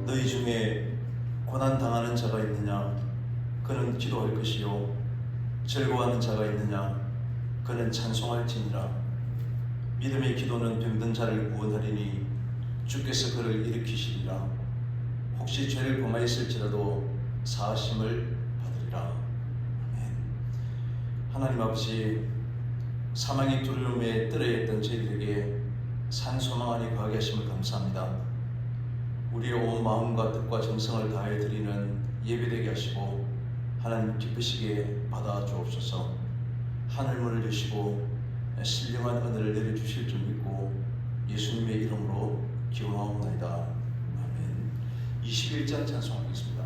너희 중에 고난 당하는 자가 있느냐? 그는 기도할 것이요. 즐거워하는 자가 있느냐? 그는 찬송할지니라. 믿음의 기도는 병든 자를 구원하리니 주께서 그를 일으키시리라. 혹시 죄를 범하였을지라도 사하심을 받으리라. 아멘. 하나님 아버지, 사망의 두려움에 떨어져 있던 저희들에게 산소망 안에 거하게 하심을 감사합니다. 우리의 온 마음과 뜻과 정성을 다해 드리는 예배되게 하시고 하나님 기쁘시게 받아 주옵소서. 하늘문을 여시고 신령한 은혜를 내려주실 줄 믿고 예수님의 이름으로 기원하옵나이다. 아멘. 21장 찬송하겠습니다.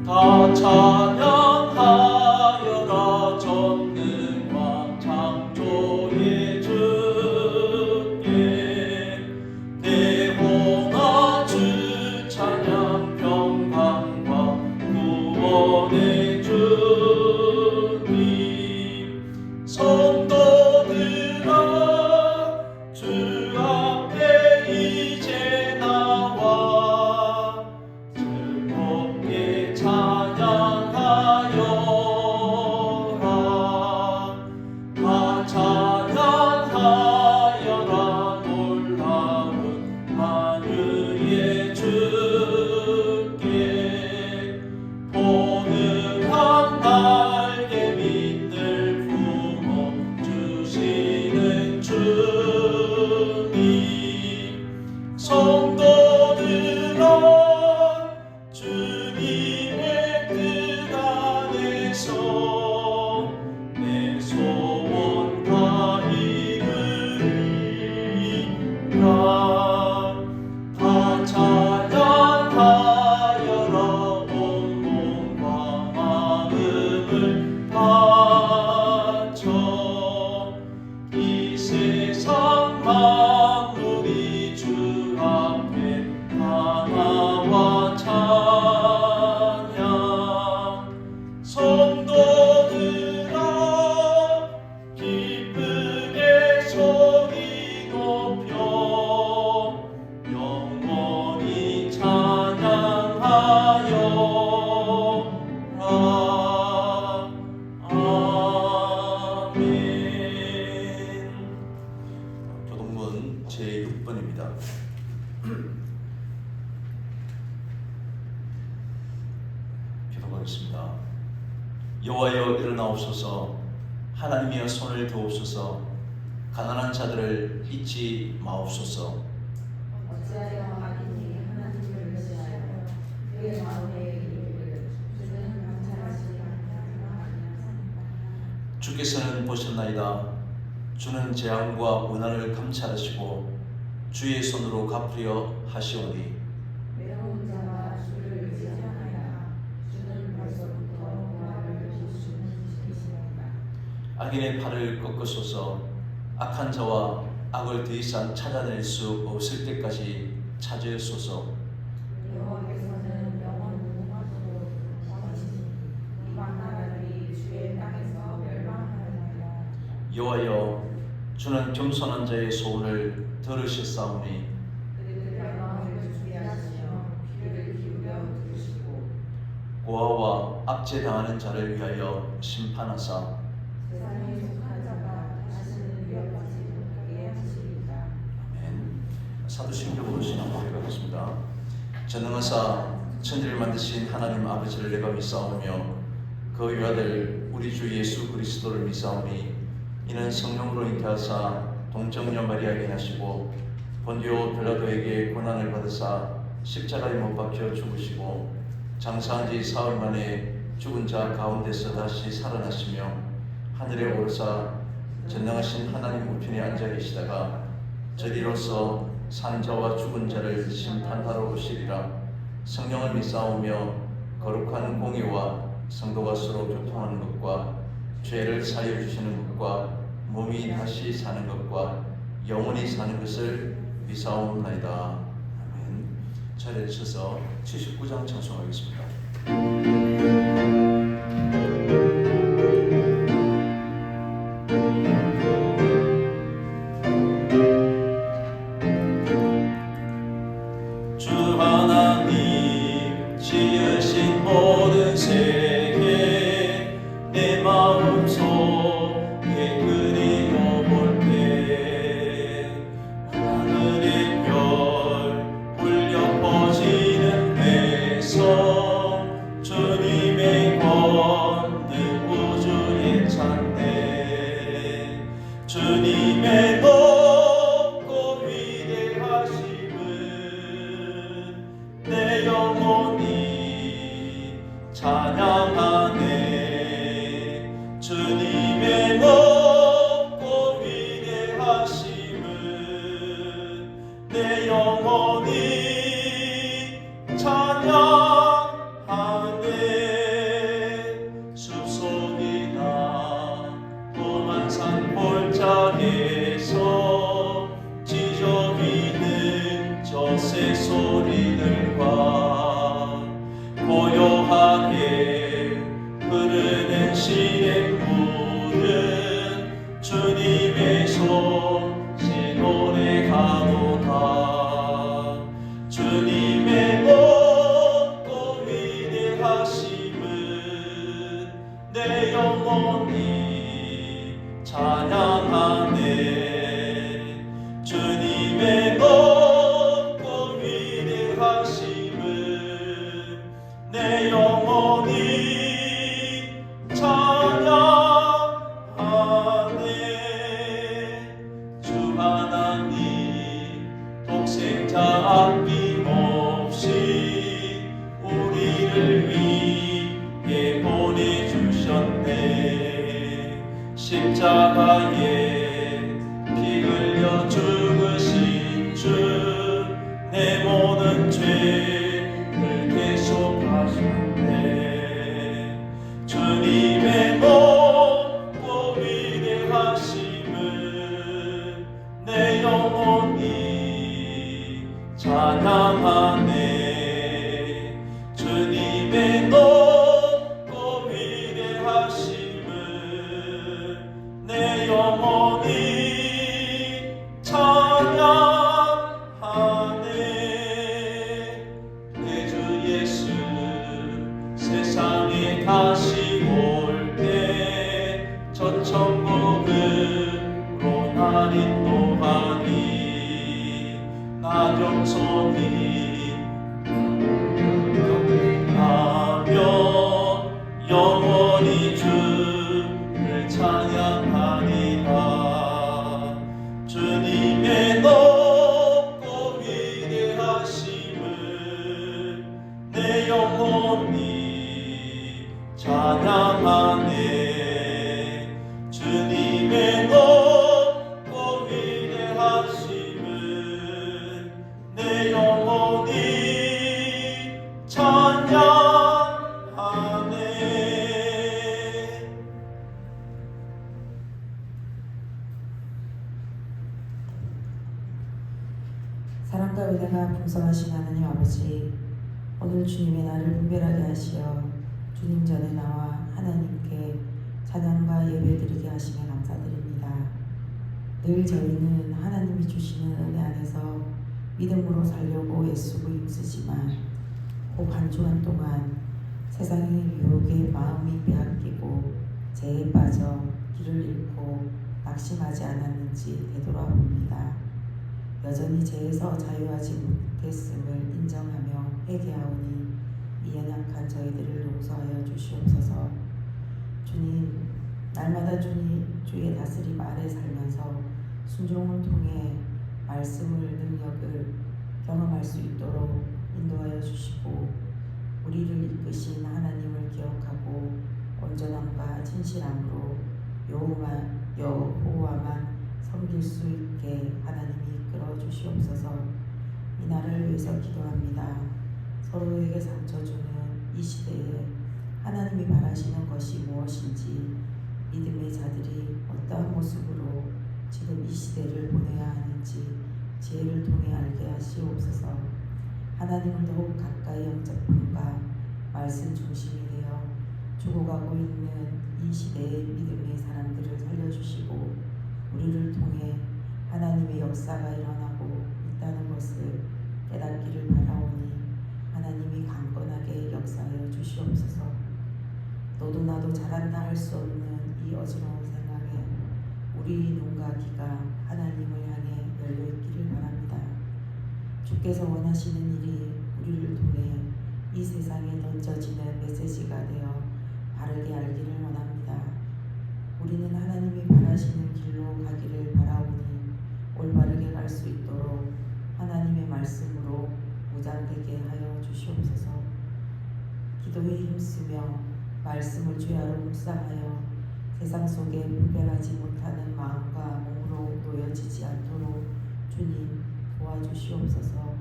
다 찬양하여라 전능과 창조의 주께 대홍아 주 찬양 평강과 구원의 주님 성도들아 주 앞에 이제 나와 즐겁게 찬양하여라. 다 찬양하여라 놀라운 하늘의 주께 포근한 날개밑을 품어주시는 주님 성도들아 주님의 뜻 안에서 내 소원 다 이루리라. 다 찬양하여라 온 몸과 마음을 바쳐 이 세상 만물이 주 앞에 하나와 찬양 성도들아 기쁘게 소리 높여 영원히 찬양하여라. 아멘. 교동문 제6번입니다. 기도하겠습니다. 여호와여 일어나옵소서. 하나님이여 손을 드옵소서. 가난한 자들을 잊지 마옵소서. 어찌하여 악인이 하나님을 멸시하여 그의 마음에 이르기를 주는 감찰하시지 아니하사 주께서는 보셨나이다. 주는 재앙과 고난을 감찰하시고 주의 손으로 갚으려 하시오니 외로운 자가 주를 의지하나이다. 주는 벌써부터 보화를 주시는 주이시나이다. 악인의 팔을 꺾으소서. 악한 자와 악을 더 이상 찾아낼 수 없을 때까지 찾으소서. 여호와께서는 영원 무궁하도록 왕이시니 이방 나라들이 주의 땅에서 멸망하나이다. 여호와여 주는 겸손한 자의 소원을 들으셨사오니 그들의 마음을 준비하시며 귀를 기울여 들으시고 고아와 압제당하는 자를 위하여 심판하사 세상에 속한 자가 다시는 위협받지 못하게 하시리이다. 아멘. 사도신경으로 신앙 고백하겠습니다. 전능하사 천지를 만드신 하나님 아버지를 내가 믿사오며 그 외아들 우리 주 예수 그리스도를 믿사오니 이는 성령으로 잉태하사 동정녀 마리아에게 나시고 본디오 빌라도에게 고난을 받으사 십자가에 못 박혀 죽으시고 장사한 지 사흘 만에 죽은 자 가운데서 다시 살아나시며 하늘에 오르사 전능하신 하나님 우편에 앉아 계시다가 저리로서 산 자와 죽은 자를 심판하러 오시리라. 성령을 믿사오며 거룩한 공의와 성도가 서로 교통하는 것과 죄를 사하여 주시는 것과 몸이 다시 사는 것과 영원히 사는 것을 믿사옵나이다. 아멘. 자리에 서서 79장 찬송하겠습니다. 주님의 높고 위대하심은 내 영혼이 찬양하네. 주님의 높고 위대하심은 내 영혼이 찬양하네. 숲속이나 험한 산 골짜기에서 지저귀는 저 새소리들과 고요하게 흐르는 시냇물은 주님의 손시 노래하노다. 주님의 높고 위대하심은 내 영혼이 찬양하네. 주님의 높고 위대하심은 내 영혼이 찬양하네. 주 하나님 독생자 아낌없이 우리를 위해 보내주셨네. 십자가에 피 흘려 죽으신 주 내 모든 죄를 대속하셨네. 주님의 높고 위대하심은 내 영혼이 찬양하네. 주님의 높고 위대하심은 내 영혼이 찬양하네. 내 주 예수 세상에 다시 올 때 저 천국으로 날 인도하니 나 겸손히 경배하며 영원히 주를 찬양하리라. 주님의 높고 위대하심을 내 영혼이 찬양하네. 주님의 높고 위대하심을 내 영혼이 찬양하네. 사랑과 은혜가 풍성하신 하나님 아버지, 오늘 주님의 날을 분별하게 하시어 주님 전에 나와 하나님께 찬양과 예배드리게 하시며 감사드립니다. 늘 저희는 하나님이 주시는 은혜 안에서 믿음으로 살려고 애쓰고 힘쓰지만 혹 한 주간 동안 세상의 유혹에 마음이 빼앗기고 죄에 빠져 길을 잃고 낙심하지 않았는지 되돌아봅니다. 여전히 죄에서 자유하지 못했음을 인정하며 회개하오니 이 연약한 저희들을 용서하여 주시옵소서. 주님, 날마다 주의 다스림 아래 살면서 순종을 통해 말씀을 능력을 경험할 수 있도록 인도하여 주시고 우리를 이끄신 하나님을 기억하고 온전함과 진실함으로 여호와만 섬길 수 있게 하나님이 이끌어 주시옵소서. 이 날을 위해서 기도합니다. 서로에게 상처 주는 이 시대에 하나님이 바라시는 것이 무엇인지 믿음의 자들이 어떠한 모습으로 지금 이 시대를 보내야 하는지 지혜를 통해 알게 하시옵소서. 하나님을 더욱 가까이 영접함과 말씀 중심이 되어 죽어가고 있는 이 시대의 믿음의 사람들을 살려주시고 우리를 통해 하나님의 역사가 일어나고 있다는 것을 깨닫기를 바라오니 하나님이 강건하게 역사하여 주시옵소서. 너도 나도 잘한다 할 수 없는 이 어지러운 생각에 우리 눈과 귀가 하나님을 향해 열려있기를 바랍니다. 주께서 원하시는 일이 우리를 통해 이 세상에 던져지는 메시지가 되어 바르게 알기를 원합니다. 우리는 하나님이 바라시는 길로 가기를 지키며 말씀을 주야로 묵상하여 세상 속에 분별하지 못하는 마음과 몸으로 놓여지지 않도록 주님 도와주시옵소서.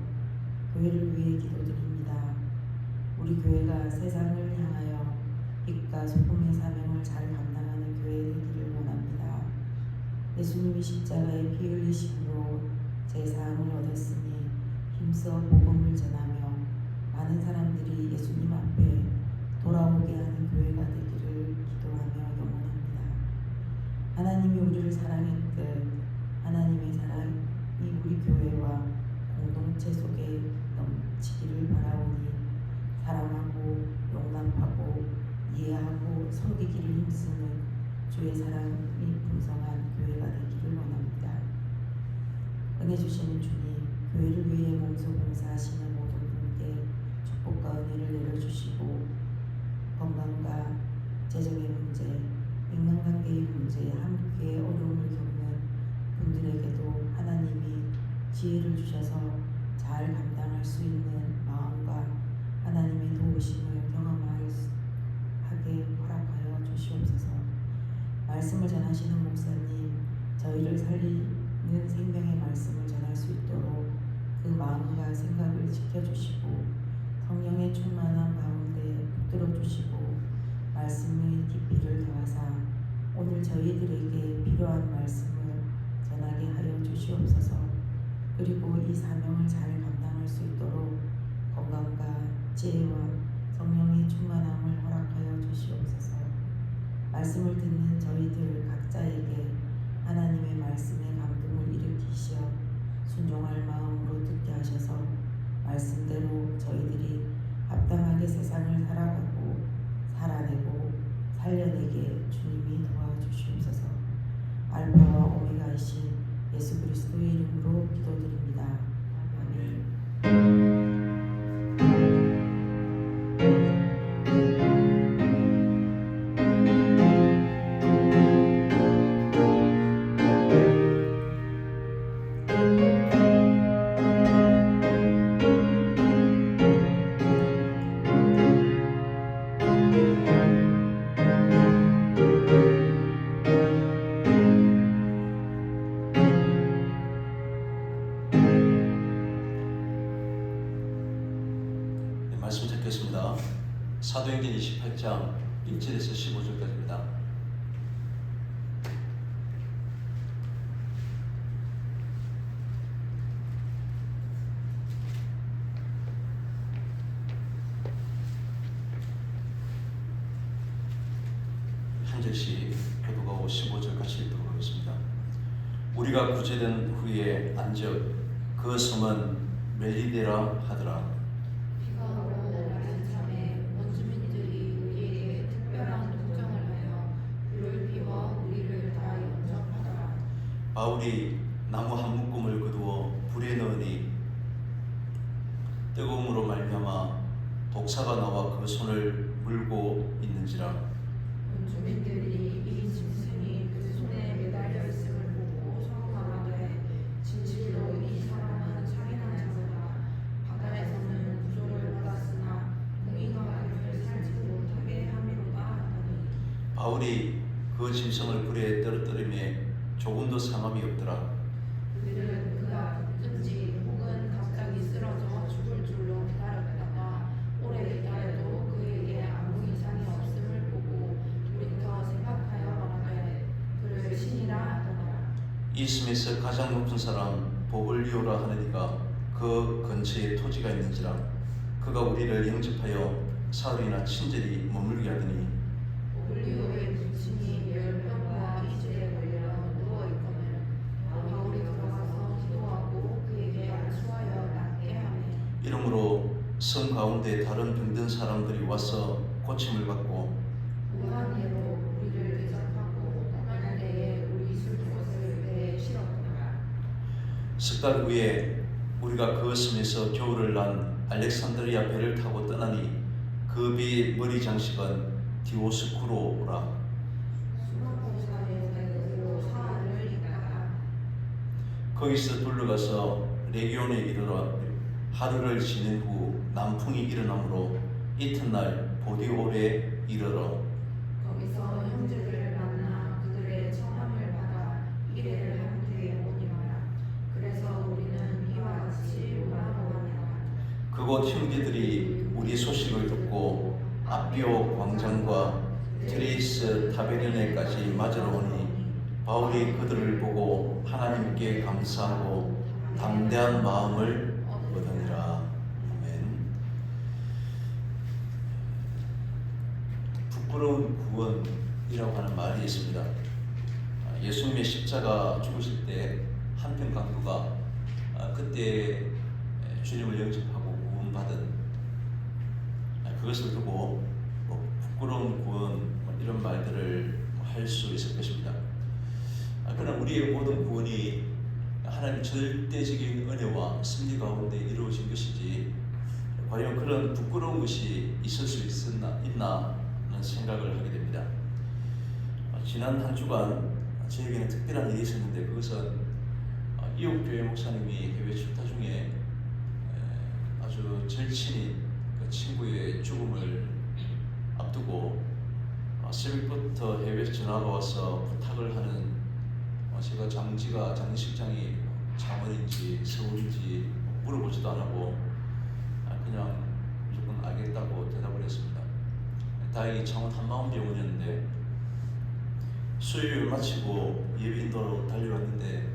교회를 위해 기도드립니다. 우리 교회가 세상을 향하여 빛과 소금의 사명을 잘 감당하는 교회 되기를 원합니다. 예수님이 십자가에 피 흘리심으로 제사함을 얻었으니 힘써 복음을 전하며 많은 사람들이 예수님 앞에 돌아오게 하는 교회가 되기를 기도하며 영원합니다. 하나님이 우리를 사랑했듯 하나님의 사랑이 우리 교회와 공동체 속에 넘치기를 바라오니 사랑하고 용납하고 이해하고 섬기기를 힘쓰는 주의 사랑이 풍성한 교회가 되기를 원합니다. 은혜 주시는 주님, 교회를 위해 몸소 봉사하시는 모든 분께 축복과 은혜를 내려주시고 건강과 재정의 문제, 인간관계의 문제, 함께 어려움을 겪는 분들에게도 하나님이 지혜를 주셔서 잘 감당할 수 있는 마음과 하나님의 도우심을 경험하게 허락하여 주시옵소서. 말씀을 전하시는 목사님, 저희를 살리는 생명의 말씀을 전할 수 있도록 그 마음과 생각을 지켜주시고 성령의 충만한 가운데 붙들어 주시고 말씀의 깊이를 더하사 오늘 저희들에게 필요한 말씀을 전하게 하여 주시옵소서. 그리고 이 사명을 잘 감당할 수 있도록 건강과 지혜와 성령의 충만함을 허락하여 주시옵소서. 말씀을 듣는 저희들 각자에게 하나님의 말씀의 감동을 일으키시어 순종할 마음으로 듣게 하셔서 말씀대로 저희들이 합당하게 세상을 살아가고 살아내고 살려내게 주님이 도와주시옵소서. 알파와 오메가이신 예수 그리스도의 이름으로 기도드립니다. 아멘. 말씀 듣겠습니다. 사도행전 28장 1절에서 15절까지입니다. 한 절씩 교독하고 15절 같이 읽도록 하겠습니다. 우리가 구제된 후에 안즉 그 성은 멜리데라 하더라. 비가 오는 날은 참에 원주민들이 우리에게 특별한 동정을 하여 불을 피워 우리를 다 영접하더라. 바울이 나무 한 묶음을 거두어 불에 넣으니 뜨거움으로 말미암아 독사가 나와 그 손을 물고 있는지라. 원주민들이 이 짐승이 그 손에 매달려 있음을 보고 소망하되 진실로 이 사람은 살인한 자로다. 바다에서는 구조를 받았으나 공의가 그를 살지 못하게 함이로다 하더니 바울이 그 짐승을 불에 떨어뜨리매 조금도 상함이 없더라. 그들은 그가 죽든지 혹은 갑자기 쓰러져 죽을 줄로 기다렸다가 오래 기다려도 그에게 아무 이상이 없음을 보고 돌이켜 생각하여 말하되 그를 신이라 하더라. 이 섬에서 가장 높은 사람 보블리오라 하는 이가 그 근처에 토지가 있는지라. 그가 우리를 영접하여 사흘이나 친절히 머물게 하더니 오블리오의 부친이 열병과 이주에 걸려 누워 있거늘 바울이 들어가서 기도하고 그에게 안수하여 낫게 하매 이러므로 성 가운데 다른 병든 사람들이 와서 고침을 받고 무한대로 우리를 대접하고 떠날 때에 우리 있을 곳을 배에 실었더라. 석 달 후에 우리가 그 섬에서 겨울을 난 알렉산드리아 배를 타고 떠나니 그 배의 머리 장식은 디오스쿠로라. 수목공사에 그로 사흘을 있다가 거기서 둘러가서 레기온에 이르러 하루를 지낸 후 남풍이 일어나므로 이튿날 보디올에 이르러 거기서 형제들을 만나 그들의 청함을 받아 이래를 함께 오니라. 그래서 우리는 이와 같이 원하노라. 그곳 형제들이 우리 소식을 듣고 아비오 광장과 트레이스 타베르네까지 맞으러 오니 바울이 그들을 보고 하나님께 감사하고 담대한 마음을 얻으니라. 아멘. 부끄러운 구원이라고 하는 말이 있습니다. 예수님의 십자가 죽으실 때 한편 강도가 그때 주님을 영접하고 구원받은 그것을 두고 부끄러운 구원 이런 말들을 할 수 있을 것입니다. 그러나 우리의 모든 구원이 하나님의 절대적인 은혜와 섭리 가운데 이루어진 것이지 과연 그런 부끄러운 것이 있을 수 있나 하는 생각을 하게 됩니다. 지난 한 주간 저에게는 특별한 일이 있었는데 그것은 이옥교회 목사님이 해외 출타 중에 아주 절친인 그 친구의 죽음을 앞두고 새벽부터 해외에서 전화가 와서 부탁을 하는 제가 장례식장이 창원인지 서울인지 물어보지도 안 하고 그냥 무조건 알겠다고 대답을 했습니다. 다행히 창원 한마음병원이었는데 수요일 마치고 예비인도로 달려왔는데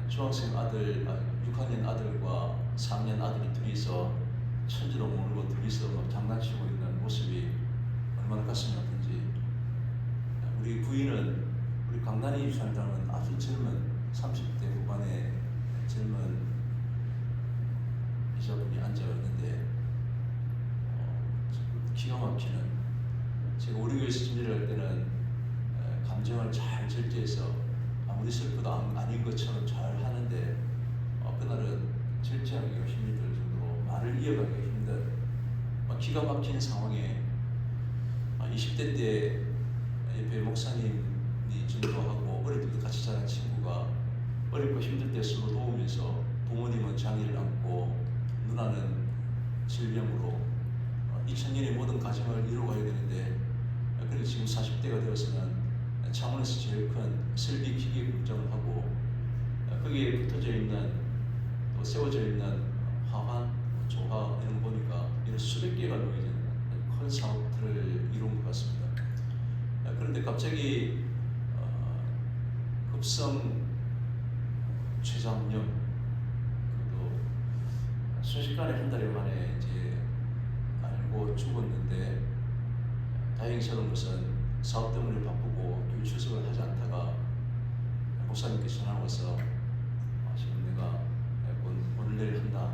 중학생 아들, 6학년 아들과 4학년 아들이 둘이서 천지로 모르고 둘이서 막 장난치고 있는 모습이 얼마나 가슴이 아픈지. 우리 부인은 우리 강단이 유산이라는 아주 젊은 30대 후반의 젊은 여자분이 앉아있는데 기가 막히는, 제가 우리 교회에서 진료를 할 때는 감정을 잘 절제해서 아무리 슬프도 아닌 것처럼 잘 하는데 그날은 절제하기가 힘이 들 정도로 말을 이어가기가 힘든 기가 막힌 상황에 20대 때 옆에 목사님이 전도하고 어릴 때부터 같이 자란 친구가 어렵고 힘들 때 서로 도우면서 부모님은 장애를 안고 누나는 질병으로 2000년의 모든 가정을 이루어가야 되는데 그래서 지금 40대가 되어서는 창원에서 제일 큰 설비 기계 공장을 하고 거기에 붙어져 있는 또 세워져 있는 화환, 조화 이런 거 보니까 이런 수백 개가 놓여진 큰 사업들을 이룬 것 같습니다. 그런데 갑자기 급성 췌장염, 그도 순식간에 한 달 만에 이제 알고 죽었는데 다행스러운 것은 사업 때문에 바쁘고 교회 출석을 하지 않다가 목사님께 전화 와서 지금 내가 오늘 내일 한다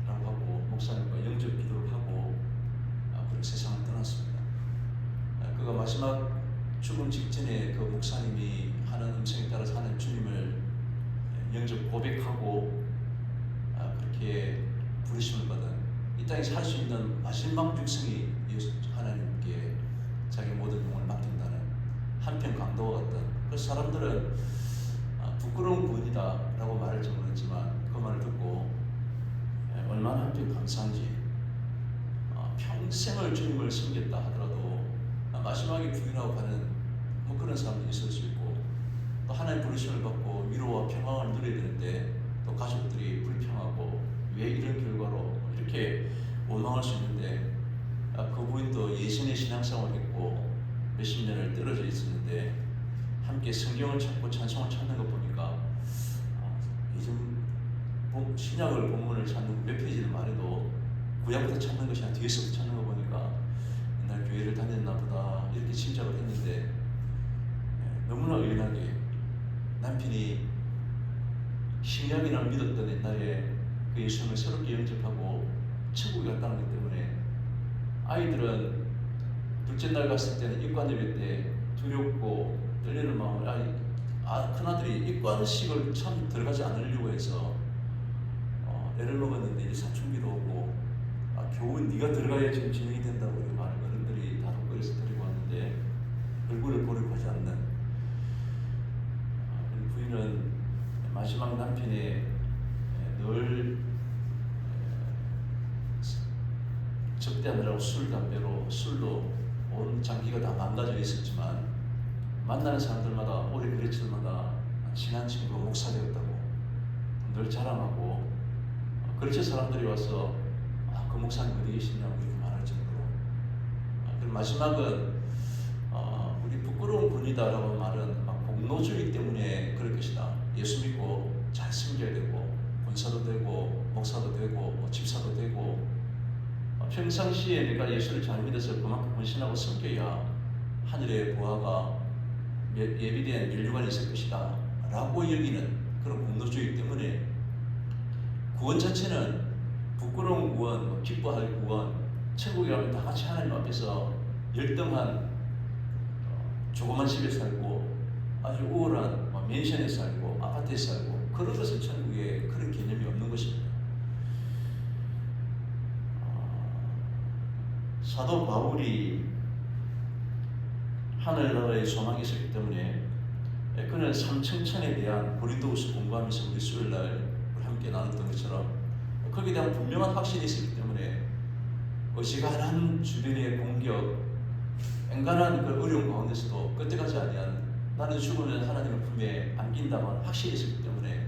라고 하고 목사님과 영접 기도를 하고 그런 세상을 떠났습니다. 그가 마지막 죽음 직전에 그 목사님이 하는 음성에 따라서 하는 주님을 영접 고백하고 그렇게 부르심을 받은 이 땅에서 할 수 있는 마지막 육성이 하나님께 자기 모든 영혼을 맡긴다는 한편 강도와 같던, 그 사람들은 부끄러운 구원이다 라고 말을 전했지만 그 말을 듣고 얼마나 한편 감사한지, 평생을 주님을 섬겼다 하더라도 마지막에 부인하고 가는 그런 사람들이 있을 수 있고, 또 하나님의 부르심을 받고 위로와 평강을 누려야 되는데 또 가족들이 불평하고 왜 이런 결과로 이렇게 원망할 수 있는데 그 부인도 예전에 신앙생활을 했고 몇십 년을 떨어져 있었는데 함께 성경을 찾고 찬송을 찾는 거 보니까 요즘 신약을 본문을 찾는 몇 페이지를 말해도 구약부터 찾는 것이 아니라 뒤에서부터 찾는 거 보니까 옛날 교회를 다녔나 보다 이렇게 짐작을 했는데 너무나 의연하게 남편이 신약이나 믿었던 옛날에 그 예수님을 새롭게 영접하고 천국에 갔다는 것 때문에 아이들은 둘째 날 갔을 때는 입관예배 때 두렵고 떨리는 마음을 큰아들이 입관식을 참 들어가지 않으려고 해서 애를 먹었는데 이제 사춘기도 오고 교훈 네가 들어가야 지금 진행이 된다고 이렇게 많은 어른들이 다독거려서 데리고 왔는데 얼굴을 보려고 하지 않는 부인은 마지막 남편의 늘 접대하느라고 술, 담배로 술로 온 장기가 다 망가져 있었지만 만나는 사람들마다 오래 그랬을 때마다 친한 친구가 목사 되었다고 늘 자랑하고 그렇게 사람들이 와서 그 목사님 어디 계시냐고 이렇게 말할 정도로 그리고 마지막은 우리 부끄러운 분이다라고 말은 공로주의 때문에 그럴 것이다. 예수 믿고 잘 섬겨야 되고 권사도 되고 목사도 되고 집사도 되고 평상시에 내가 예수를 잘 믿어서 그만큼 헌신하고 섬겨야 하늘의 부하가 예비된 면류관이 있을 것이다 라고 여기는 그런 공로주의 때문에 구원 자체는 부끄러운 구원, 기뻐할 구원, 천국에 가면 다 같이 하나님 앞에서 열등한 조그만 집에 살고 아주 우월한 맨션에 살고 아파트에 살고 그런 것은 천국에 그런 개념이 없는 것입니다. 사도 바울이 하늘나라의 소망이 있었기 때문에 그는 삼층천에 대한 고린도후서 공부하면서 우리 수요일날 함께 나눴던 것처럼 거기에 대한 분명한 확신이 있었기 때문에 어지간한 주변의 공격, 앵간한 그 어려운 가운데서도 끝에가지 아니한 나는 죽으면 하나님의 품에 안긴다만 확신이 있었기 때문에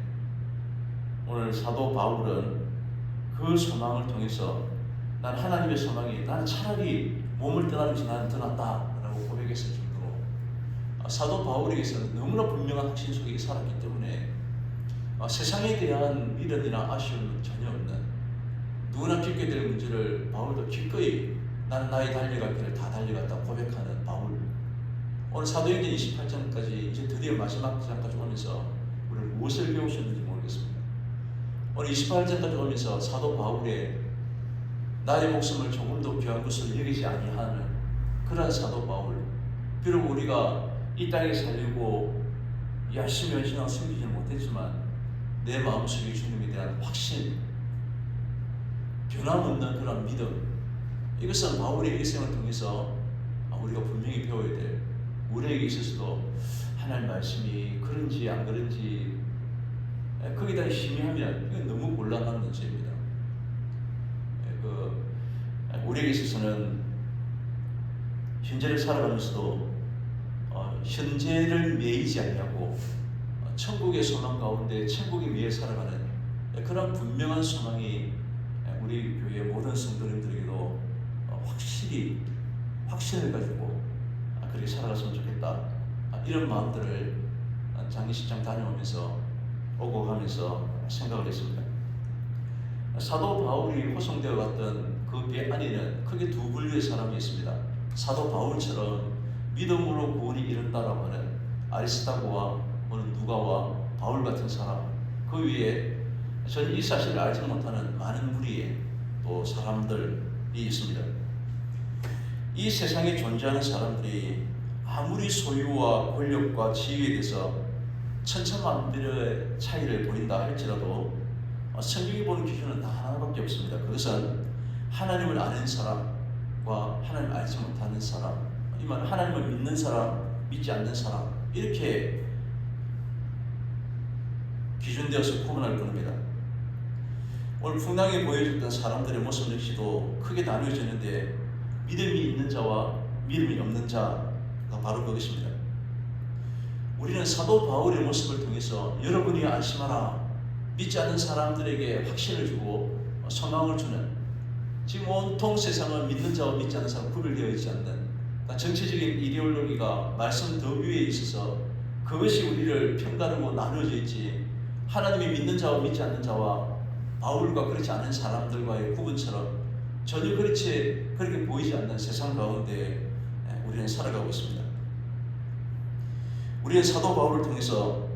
오늘 사도 바울은 그 소망을 통해서 난 하나님의 소망이 나는 차라리 몸을 떠나는 것이 나는 더 낫다라고 고백했을 정도로 사도 바울에게서는 너무나 분명한 확신 속에 살았기 때문에 세상에 대한 미련이나 아쉬움은 전혀 없는 누구나 겪게 될 문제를 바울도 기꺼이 나는 나의 달려갈 길을 다 달려갔다 고백하는 바울. 오늘 사도행전 28장까지 이제 드디어 마지막 장까지 오면서 우리는 무엇을 배우셨는지 모르겠습니다. 오늘 28장까지 오면서 사도 바울의 나의 목숨을 조금도 귀한 것으로 여기지 아니하는 그러한 사도 바울. 비록 우리가 이 땅에 살려고 열심히 헌신하고 섬기지는 못했지만 내 마음속에 주님에 대한 확신, 변함없는 그런 믿음, 이것은 바울의 일생을 통해서 우리가 분명히 배워야 될, 우리에게 있어서도 하나님 말씀이 그런지 안 그런지 거기다 심의하면 이건 너무 곤란한 문제입니다. 우리에게 있어서는 현재를 살아가면서도 현재를 매이지 아니하고 천국의 소망 가운데 천국에 위해 살아가는 그런 분명한 소망이 우리 교회 모든 성도님들에게도 확실히 확신을 가지고 그렇게 살아갔으면 좋겠다. 이런 마음들을 장례식장 다녀오면서 오고 가면서 생각을 했습니다. 사도 바울이 호송되어 갔던 그 배 안에는 크게 두 분류의 사람이 있습니다. 사도 바울처럼 믿음으로 구원이 이른다라고 하는 아리스타고와 누가와 바울 같은 사람, 그 위에 전 이 사실을 알지 못하는 많은 무리의 또 사람들이 있습니다. 이 세상에 존재하는 사람들이 아무리 소유와 권력과 지위에 대해서 천차만별의 차이를 보인다 할지라도 성경이 보는 기준은 다 하나밖에 없습니다. 그것은 하나님을 아는 사람과 하나님을 알지 못하는 사람, 이 말은 하나님을 믿는 사람, 믿지 않는 사람, 이렇게 기준되어서 구분할 겁니다. 오늘 풍랑에 보여줬던 사람들의 모습 역시도 크게 나뉘어지는데 믿음이 있는 자와 믿음이 없는 자가 바로 그것입니다. 우리는 사도 바울의 모습을 통해서 여러분이 안심하라, 믿지 않는 사람들에게 확신을 주고 소망을 주는, 지금 온통 세상은 믿는 자와 믿지 않는 사람 구별되어 있지 않는 정치적인 이데올로기가 말씀 더 위에 있어서 그것이 우리를 편가르고 나누어져 있지, 하나님이 믿는 자와 믿지 않는 자와 바울과 그렇지 않은 사람들과의 구분처럼 전혀 그렇게 보이지 않는 세상 가운데 우리는 살아가고 있습니다. 우리는 사도 바울을 통해서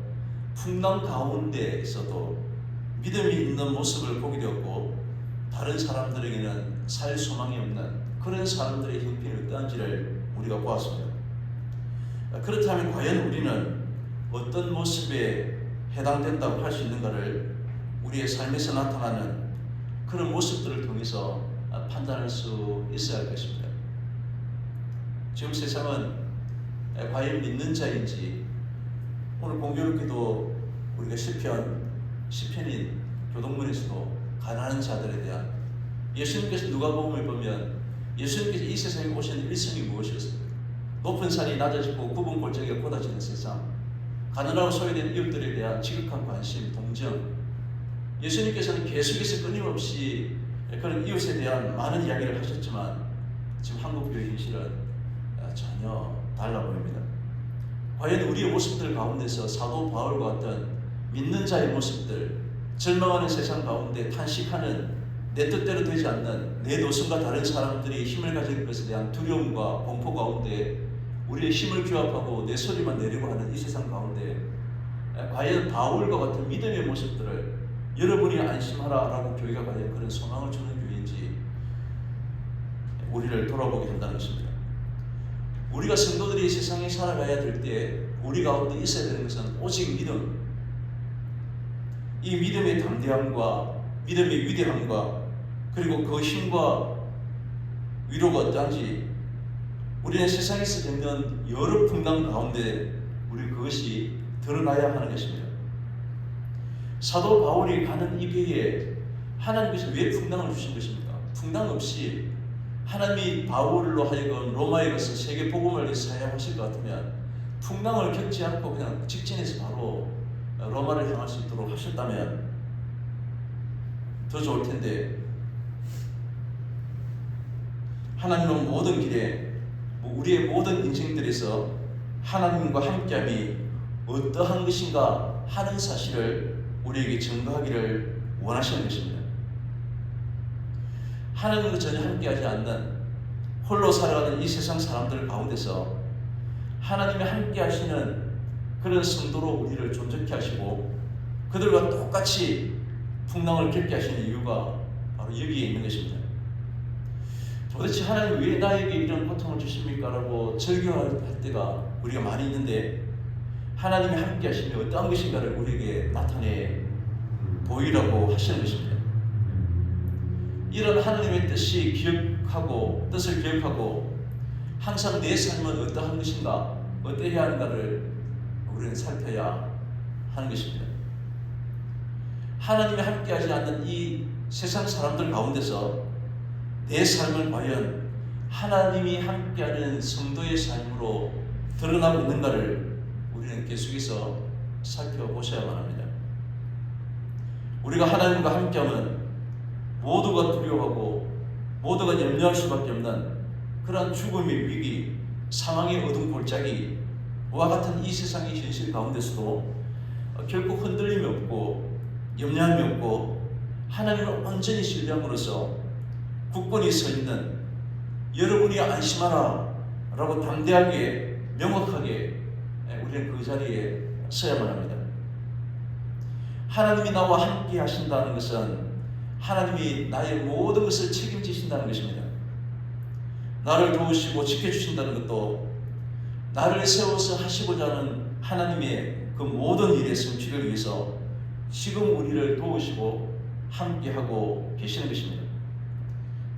풍랑 가운데에서도 믿음이 있는 모습을 보게 되었고, 다른 사람들에게는 살 소망이 없는 그런 사람들의 형편이 어떠한지를 우리가 보았습니다. 그렇다면 과연 우리는 어떤 모습에 해당된다고 할 수 있는가를 우리의 삶에서 나타나는 그런 모습들을 통해서 판단할 수 있어야 할 것입니다. 지금 세상은 과연 믿는 자인지, 오늘 공교롭게도 우리가 시편인 교동문에서도 가난한 자들에 대한 예수님께서 누가복음을 보면 예수님께서 이 세상에 오신 일성이 무엇이었습니까? 높은 산이 낮아지고 굽은 골짜기가 곧아지는 세상, 가난하고 소외된 이웃들에 대한 지극한 관심, 동정. 예수님께서는 계속해서 끊임없이 그런 이웃에 대한 많은 이야기를 하셨지만 지금 한국교회 현실은 전혀 달라 보입니다. 과연 우리의 모습들 가운데서 사도 바울과 같은 믿는 자의 모습들, 절망하는 세상 가운데 탄식하는 내 뜻대로 되지 않는 내 노선과 다른 사람들이 힘을 가질 것에 대한 두려움과 공포 가운데 우리의 힘을 규합하고 내 소리만 내려고 하는 이 세상 가운데 과연 바울과 같은 믿음의 모습들을 여러분이 안심하라라고 교회가 과연 그런 소망을 주는 교회인지 우리를 돌아보게 한다는 것입니다. 우리가 성도들이 세상에 살아가야 될 때 우리 가운데 있어야 되는 것은 오직 믿음, 이 믿음의 담대함과 믿음의 위대함과 그리고 그 힘과 위로가 어떠한지 우리는 세상에서 겪는 여러 풍랑 가운데 우리 그것이 드러나야 하는 것입니다. 사도 바울이 가는 이 배에 하나님께서 왜 풍랑을 주신 것입니까? 풍랑 없이 하나님이 바울로 하여금 로마에 가서 세계 복음을 사역하실 것 같으면 풍랑을 겪지 않고 그냥 직진해서 바로 로마를 향할 수 있도록 하셨다면 더 좋을 텐데, 하나님은 모든 길에 우리의 모든 인생들에서 하나님과 함께함이 어떠한 것인가 하는 사실을 우리에게 증거하기를 원하시는 것입니다. 하나님과 전혀 함께하지 않는 홀로 살아가는 이 세상 사람들 가운데서 하나님이 함께하시는 그런 성도로 우리를 존재케 하시고 그들과 똑같이 풍랑을 겪게 하시는 이유가 바로 여기에 있는 것입니다. 도대체 하나님 왜 나에게 이런 고통을 주십니까? 라고 절규할 때가 우리가 많이 있는데, 하나님이 함께 하시면 어떠한 것인가를 우리에게 나타내 보이라고 하시는 것입니다. 이런 하나님의 뜻을 기억하고 항상 내 삶은 어떠한 것인가, 어떠해야 하는가를 우리는 살펴야 하는 것입니다. 하나님이 함께하지 않는 이 세상 사람들 가운데서 내 삶은 과연 하나님이 함께하는 성도의 삶으로 드러나고 있는가를 우리는 계속해서 살펴보셔야만 합니다. 우리가 하나님과 함께하면 모두가 두려워하고 모두가 염려할 수밖에 없는 그러한 죽음의 위기, 사망의 어두운 골짜기와 같은 이 세상의 현실 가운데서도 결국 흔들림이 없고 염려함이 없고 하나님을 온전히 신뢰함으로써 굳건히 서 있는 여러분이 안심하라 라고 담대하게 명확하게 우리는 그 자리에 서야만 합니다. 하나님이 나와 함께 하신다는 것은 하나님이 나의 모든 것을 책임지신다는 것입니다. 나를 도우시고 지켜주신다는 것도 나를 세워서 하시고자 하는 하나님의 그 모든 일의 성취를 위해서 지금 우리를 도우시고 함께하고 계시는 것입니다.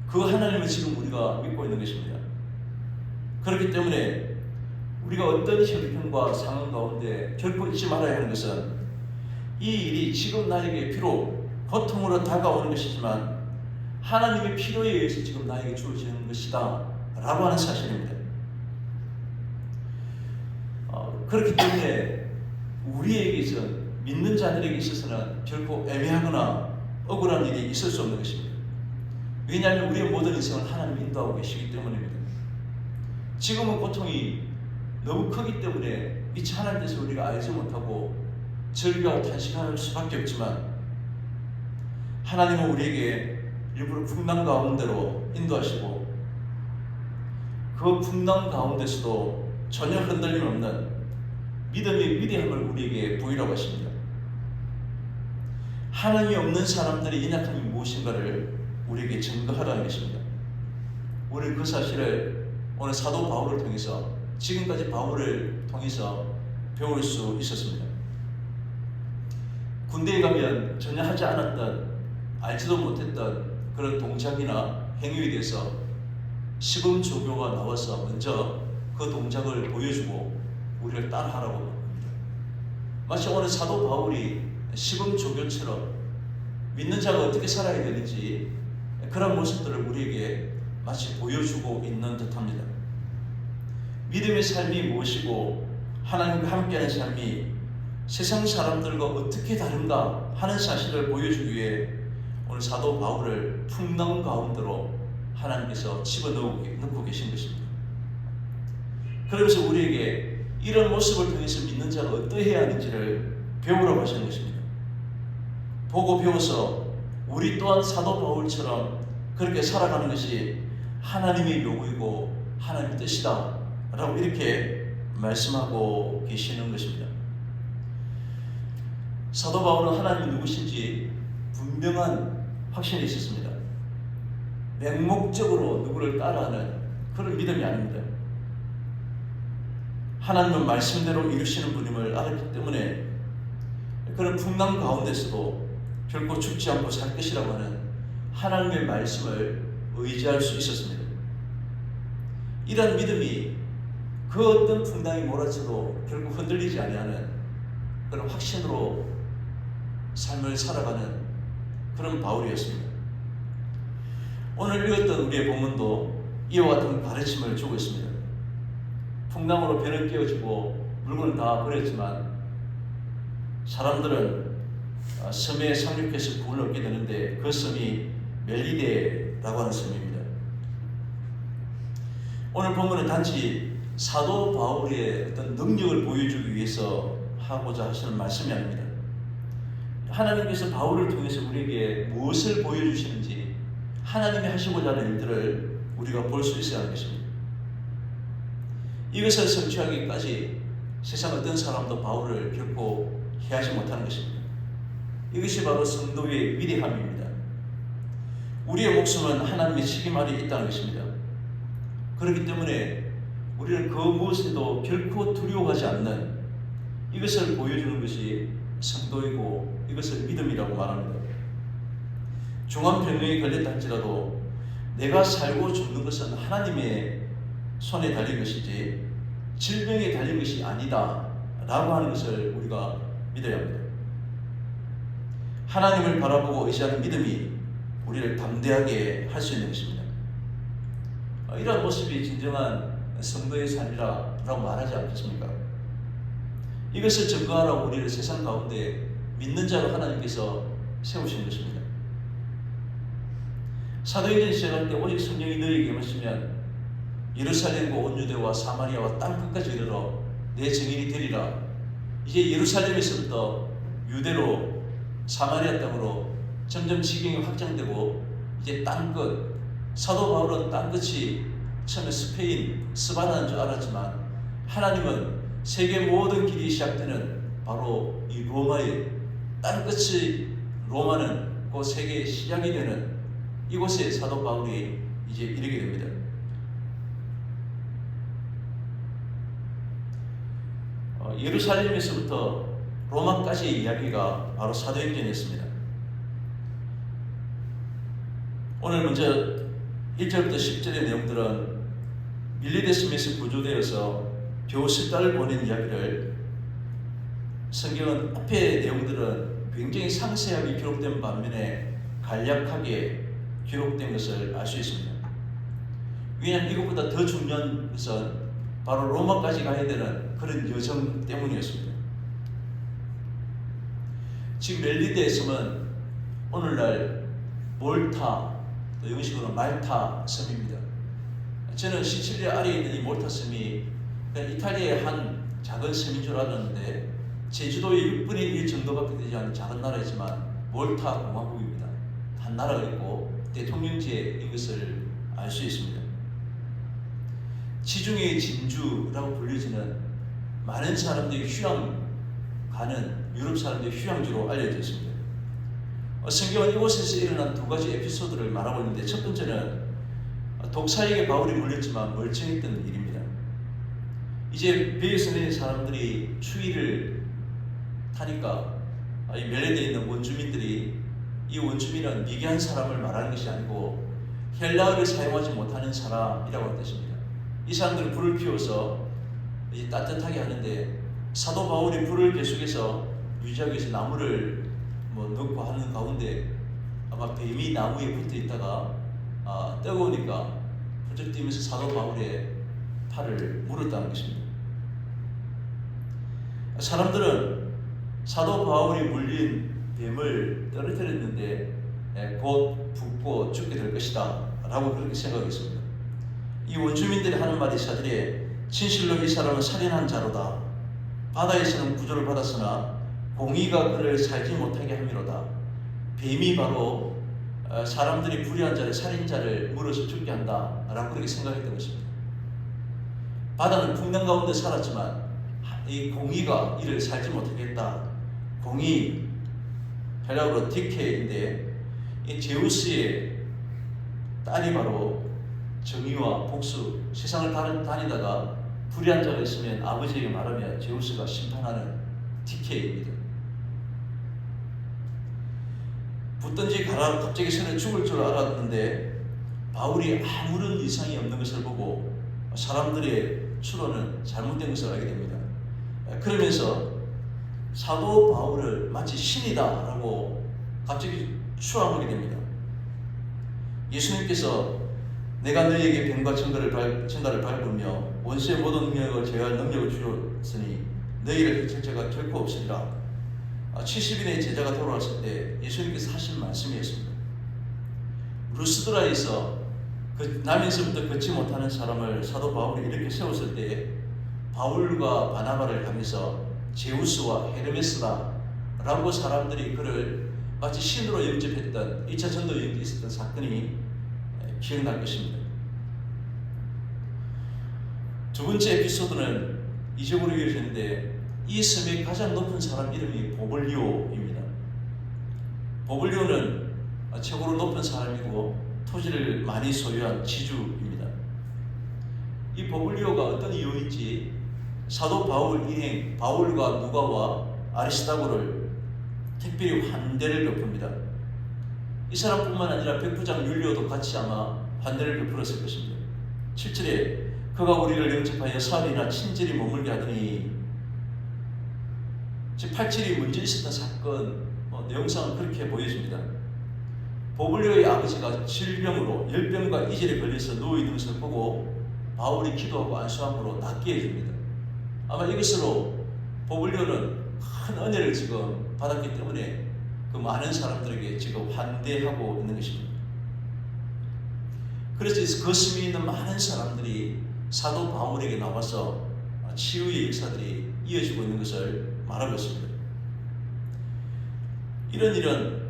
그 하나님을 지금 우리가 믿고 있는 것입니다. 그렇기 때문에 우리가 어떤 형편과 상황 가운데 결코 잊지 말아야 하는 것은 이 일이 지금 나에게 비록 고통으로 다가오는 것이지만 하나님의 필요에 의해서 지금 나에게 주어지는 것이다 라고 하는 사실입니다. 그렇기 때문에 우리에게 있어서 믿는 자들에게 있어서는 결코 애매하거나 억울한 일이 있을 수 없는 것입니다. 왜냐하면 우리의 모든 인생을 하나님이 인도하고 계시기 때문입니다. 지금은 고통이 너무 크기 때문에 미처 하나님에 대해서 우리가 알지 못하고 절규하고 탄식할 수밖에 없지만, 하나님은 우리에게 일부러 풍랑 가운데로 인도하시고 그 풍랑 가운데서도 전혀 흔들림 없는 믿음의 위대함을 우리에게 보이라고 하십니다. 하나님이 없는 사람들의 연약함이 무엇인가를 우리에게 증거하라는 것입니다. 우리는 그 사실을 오늘 사도 바울을 통해서, 지금까지 바울을 통해서 배울 수 있었습니다. 군대에 가면 전혀 하지 않았던, 알지도 못했던 그런 동작이나 행위에 대해서 시범 조교가 나와서 먼저 그 동작을 보여주고 우리를 따라하라고 합니다. 마치 오늘 사도 바울이 시범 조교처럼 믿는 자가 어떻게 살아야 되는지 그런 모습들을 우리에게 마치 보여주고 있는 듯합니다. 믿음의 삶이 무엇이고 하나님과 함께하는 삶이 세상 사람들과 어떻게 다른가 하는 사실을 보여주기 위해 오늘 사도 바울을 풍랑 가운데로 하나님께서 집어넣고 계신 것입니다. 그러면서 우리에게 이런 모습을 통해서 믿는 자가 어떠해야 하는지를 배우라고 하시는 것입니다. 보고 배워서 우리 또한 사도 바울처럼 그렇게 살아가는 것이 하나님의 요구이고 하나님의 뜻이다 라고 이렇게 말씀하고 계시는 것입니다. 사도 바울은 하나님이 누구신지 분명한 확신이 있었습니다. 맹목적으로 누구를 따라하는 그런 믿음이 아닙니다. 하나님은 말씀대로 이루시는 분임을 알았기 때문에 그런 풍랑 가운데서도 결코 죽지 않고 살 것이라고 하는 하나님의 말씀을 의지할 수 있었습니다. 이런 믿음이 그 어떤 풍랑이 몰아쳐도 결국 흔들리지 아니하는 그런 확신으로 삶을 살아가는 그런 바울이었습니다. 오늘 읽었던 우리의 본문도 이와 같은 가르침을 주고 있습니다. 풍랑으로 배는 깨어지고 물건은 다 버렸지만 사람들은 섬에 상륙해서 구원을 얻게 되는데 그 섬이 멜리데라고 하는 섬입니다. 오늘 본문은 단지 사도 바울의 어떤 능력을 보여주기 위해서 하고자 하시는 말씀이 아닙니다. 하나님께서 바울을 통해서 우리에게 무엇을 보여주시는지 하나님이 하시고자 하는 일들을 우리가 볼 수 있어야 하는 것입니다. 이것을 성취하기까지 세상 어떤 사람도 바울을 결코 해하지 못하는 것입니다. 이것이 바로 성도의 위대함입니다. 우리의 목숨은 하나님의 책임 아래 있다는 것입니다. 그렇기 때문에 우리는 그 무엇에도 결코 두려워하지 않는 이것을 보여주는 것이 성도이고 이것을 믿음이라고 말합니다. 중환병에 걸렸다 할지라도 내가 살고 죽는 것은 하나님의 손에 달린 것이지 질병에 달린 것이 아니다 라고 하는 것을 우리가 믿어야 합니다. 하나님을 바라보고 의지하는 믿음이 우리를 담대하게 할 수 있는 것입니다. 이러한 모습이 진정한 성도의 삶이라고 말하지 않겠습니까? 이것을 증거하라고 우리를 세상 가운데 믿는 자로 하나님께서 세우신 것입니다. 사도행전 시작할 때 오직 성령이 너희에게 임하시면 예루살렘과 온 유대와 사마리아와 땅 끝까지 이르러 내 증인이 되리라. 이제 예루살렘에서부터 유대로 사마리아 땅으로 점점 지경이 확장되고 이제 땅 끝, 사도 바울은 땅 끝이 처음에 스페인, 스바나인 줄 알았지만 하나님은 세계 모든 길이 시작되는 바로 이 로마의 땅 끝이 로마는 그 세계의 시작이 되는 이곳에 사도 바울이 이제 이르게 됩니다. 예루살렘에서부터 로마까지의 이야기가 바로 사도행전이었습니다. 오늘 먼저 1절부터 10절의 내용들은 밀리데 섬에서 구조되어서 겨우 10달을 보낸 이야기를 성경은 앞의 내용들은 굉장히 상세하게 기록된 반면에 간략하게 기록된 것을 알 수 있습니다. 왜냐하면 이것보다 더 중요한 것은 바로 로마까지 가야 되는 그런 여정 때문이었습니다. 지금 멜리데 섬은 오늘날 몰타, 또 영식으로 말타 섬입니다. 저는 시칠리아 아래에 있는 이 몰타 섬이 이탈리아의 한 작은 섬인 줄 알았는데 제주도의 6분의 1 정도밖에 되지 않는 작은 나라이지만 몰타 공화국입니다. 한 나라가 있고 대통령제인 것을 알 수 있습니다. 지중해의 진주라고 불려지는 많은 사람들이 휴양 가는 유럽 사람들의 휴양지로 알려져 있습니다. 성경은 이곳에서 일어난 두 가지 에피소드를 말하고 있는데 첫 번째는 독사에게 바울이 물렸지만 멀쩡했던 일입니다. 이제 배에서 내린 사람들이 추위를 타니까 이 멜리데에 있는 원주민들이 이 원주민은 미개한 사람을 말하는 것이 아니고 헬라어를 사용하지 못하는 사람이라고 하는 뜻입니다. 이 사람들은 불을 피워서 이제 따뜻하게 하는데 사도 바울이 불을 계속해서 유지하기 위해서 나무를 넣고 하는 가운데 아마 뱀이 나무에 붙어 있다가 뜨거우니까 부쩍 뛰면서 사도 바울의 팔을 물었다는 것입니다. 사람들은 사도 바울이 물린 뱀을 떨어뜨렸는데 곧 붓고 죽게 될 것이다 라고 그렇게 생각했습니다. 이 원주민들이 하는 말이 사들에 진실로 이 사람은 살인한 자로다. 바다에서는 구조를 받았으나 공의가 그를 살지 못하게 함이로다. 뱀이 바로 사람들이 불의한 자를, 살인자를 물어서 죽게 한다 라고 그렇게 생각했던 것입니다. 바다는 풍랑 가운데 살았지만 이 공의가 이를 살지 못하게 했다. 공의, 헬라어로 디케인데 이 제우스의 딸이 바로 정의와 복수, 세상을 다니다가 불의한 자가 있으면 아버지에게 말하면 제우스가 심판하는 디케입니다. 붙든지 가라 갑자기 손에 죽을 줄 알았는데 바울이 아무런 이상이 없는 것을 보고 사람들의 추론은 잘못된 것을 알게 됩니다. 그러면서 사도 바울을 마치 신이다라고 갑자기 추앙하게 됩니다. 예수님께서 내가 너희에게 뱀과 증거를 밟으며 원수의 모든 능력을 제어할 능력을 주었으니 너희를 해칠 자가 결코 없으리라. 70인의 제자가 돌아왔을 때 예수님께서 하신 말씀이었습니다. 루스드라에서 나면서부터 걷지 못하는 사람을 사도 바울이 이렇게 세웠을 때 바울과 바나바를 향해서 제우스와 헤르메스다 라고 사람들이 그를 마치 신으로 영접했던 2차 전도 여행에 있었던 사건이 기억날 것입니다. 두 번째 에피소드는 이적으로 이어지는데 이 섬의 가장 높은 사람 이름이 보블리오입니다. 보블리오는 최고로 높은 사람이고 토지를 많이 소유한 지주입니다. 이 보블리오가 어떤 이유인지 사도 바울 일행 바울과 누가와 아리스다고를 특별히 환대를 베풉니다. 이 사람뿐만 아니라 백부장 율리오도 같이 아마 환대를 베풀었을 것입니다. 7절에 그가 우리를 영접하여 사흘이나 친절히 머물게 하더니 8절이 문제 있었던 사건 내용상은 그렇게 보여집니다. 보블리오의 아버지가 질병으로 열병과 이질에 걸려서 누워있는 것을 보고 바울이 기도하고 안수함으로 낫게 해줍니다. 아마 이것으로 보블리오는 큰 은혜를 지금 받았기 때문에 그 많은 사람들에게 지금 환대하고 있는 것입니다. 그래서 그 섬에 있는 많은 사람들이 사도 바울에게 나와서 치유의 역사들이 이어지고 있는 것을 말하고 있습니다. 이런 일은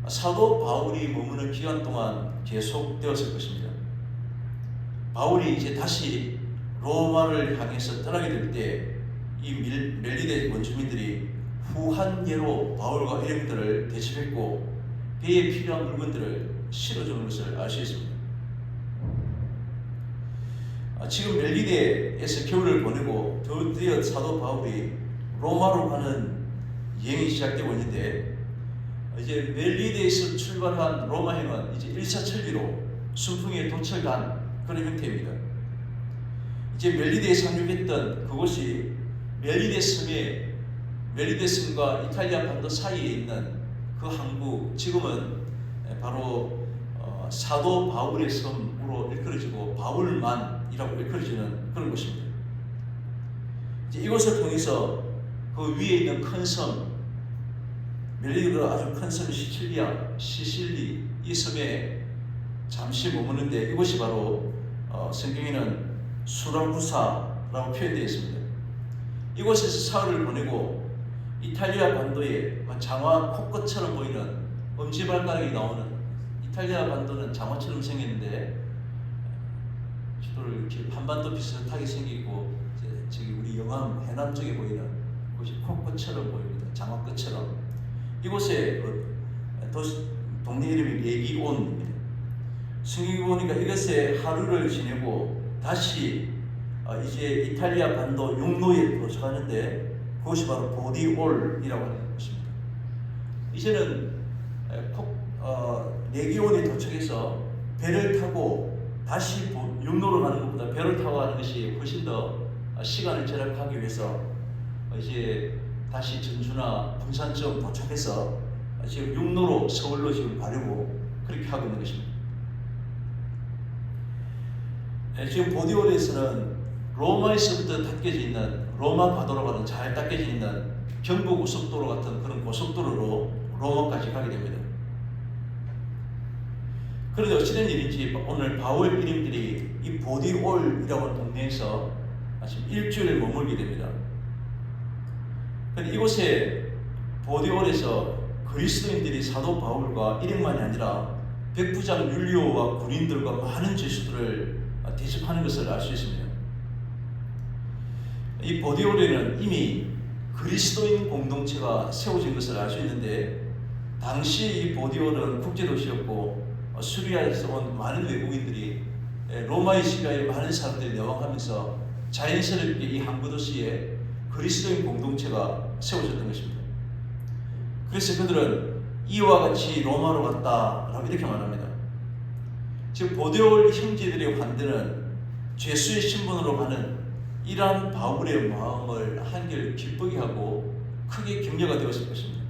사도 바울이 머무는 기간 동안 계속되었을 것입니다. 바울이 이제 다시 로마를 향해서 떠나게 될 때 이 멜리데 원주민들이 후한계로 바울과 일행들을 대접했고 배에 필요한 물건들을 실어주는 것을 알 수 있습니다. 지금 멜리데에서 겨울을 보내고 드디어 사도 바울이 로마로 가는 여행이 시작되고 있는데 이제 멜리데에서 출발한 로마행은 이제 1차 천리로 순풍에 도착한 그런 형태입니다. 이제 멜리데에 상륙했던 그곳이 멜리데 섬과 이탈리아 반도 사이에 있는 그 항구, 지금은 바로 사도 바울의 섬으로 일컬어지고 바울만이라고 일컬어지는 그런 곳입니다. 이제 이곳을 통해서 그 위에 있는 큰 섬, 멜리데가 아주 큰 섬 시실리 이 섬에 잠시 머무는데 이곳이 바로 성경에는 수라구사라고 표현되어 있습니다. 이곳에서 사흘을 보내고 이탈리아 반도에 장화 코끝처럼 보이는 엄지발가락이 나오는 이탈리아 반도는 장화처럼 생겼는데 지도를 이렇게 한반도 비슷하게 생기고 저기 우리 영암 해남 쪽에 보이는 곳이 코끝처럼 보입니다. 장화 끝처럼. 이곳에 동네 이름이 레기온입니다. 성경에 보니까 이것에 하루를 지내고 다시 이제 이탈리아 반도 육로에 도착하는데 그것이 바로 보디올이라고 하는 곳입니다. 이제는 레기온에 도착해서 배를 타고 다시 육로로 가는 것보다 배를 타고 가는 것이 훨씬 더 시간을 절약하기 위해서 이제 다시 전주나 군산쯤 도착해서 지금 육로로 서울로 지금 가려고 그렇게 하고 있는 것입니다. 지금 보디올에서는 로마에서부터 닦여져 있는 로마 과도로 가는 잘 닦여져 있는 경부 고속도로 같은 그런 고속도로로 로마까지 가게 됩니다. 그런데 어찌된 일인지 오늘 바울 일행들이 이 보디올이라고 하는 동네에서 지금 일주일을 머물게 됩니다. 그런데 이곳에 보디올에서 그리스도인들이 사도 바울과 일행만이 아니라 백부장 율리오와 군인들과 많은 죄수들을 대접하는 것을 알 수 있습니다. 이 보디올에는 이미 그리스도인 공동체가 세워진 것을 알 수 있는데, 당시 이 보디올은 국제도시였고 수리아에서 온 많은 외국인들이 로마의 시리아에 많은 사람들이 내왕하면서 자연스럽게 이 항구 도시에 그리스도인 공동체가 세워졌던 것입니다. 그래서 그들은 이와 같이 로마로 갔다라고 이렇게 말합니다. 즉 보디올 형제들의 환대는 죄수의 신분으로 가는 이러한 바울의 마음을 한결 기쁘게 하고 크게 격려가 되었을 것입니다.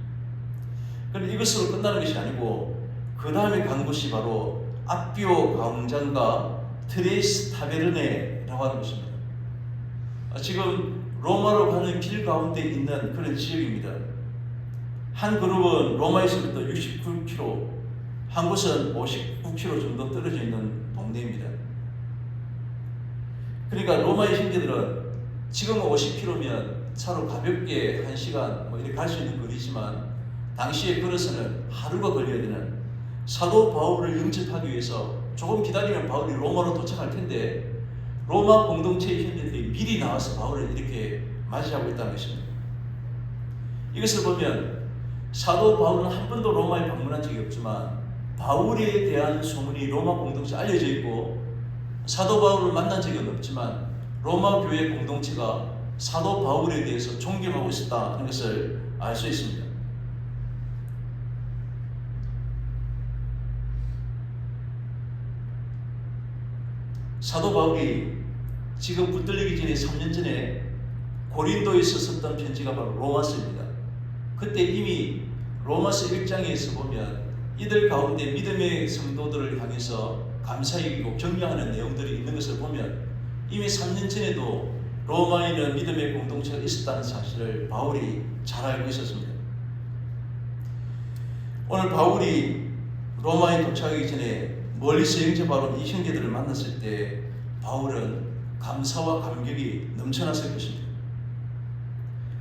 그런데 이것으로 끝나는 것이 아니고 그 다음에 간 곳이 바로 아비오 광장과 트레이스 타베르네라고 하는 곳입니다. 지금 로마로 가는 길 가운데 있는 그런 지역입니다. 한 그룹은 로마에서부터 69km, 한 곳은 59km 정도 떨어져 있는 동네입니다. 그러니까 로마의 형제들은 지금 50km면 차로 가볍게 1시간 이렇게 갈 수 있는 거리지만, 당시에 걸어서는 하루가 걸려야 되는 사도 바울을 영접하기 위해서 조금 기다리면 바울이 로마로 도착할 텐데, 로마 공동체의 형제들이 미리 나와서 바울을 이렇게 맞이하고 있다는 것입니다. 이것을 보면 사도 바울은 한 번도 로마에 방문한 적이 없지만 바울에 대한 소문이 로마 공동체에 알려져 있고, 사도 바울을 만난 적은 없지만 로마 교회 공동체가 사도 바울에 대해서 존경하고 있었다는 것을 알 수 있습니다. 사도 바울이 지금 붙들리기 전에 3년 전에 고린도에서 썼던 편지가 바로 로마서입니다. 그때 이미 로마서 1장에서 보면 이들 가운데 믿음의 성도들을 향해서 감사이고 격려하는 내용들이 있는 것을 보면 이미 3년 전에도 로마에는 믿음의 공동체가 있었다는 사실을 바울이 잘 알고 있었습니다. 오늘 바울이 로마에 도착하기 전에 멀리서 영접하러 온 이 형제들을 만났을 때 바울은 감사와 감격이 넘쳐났을 것입니다.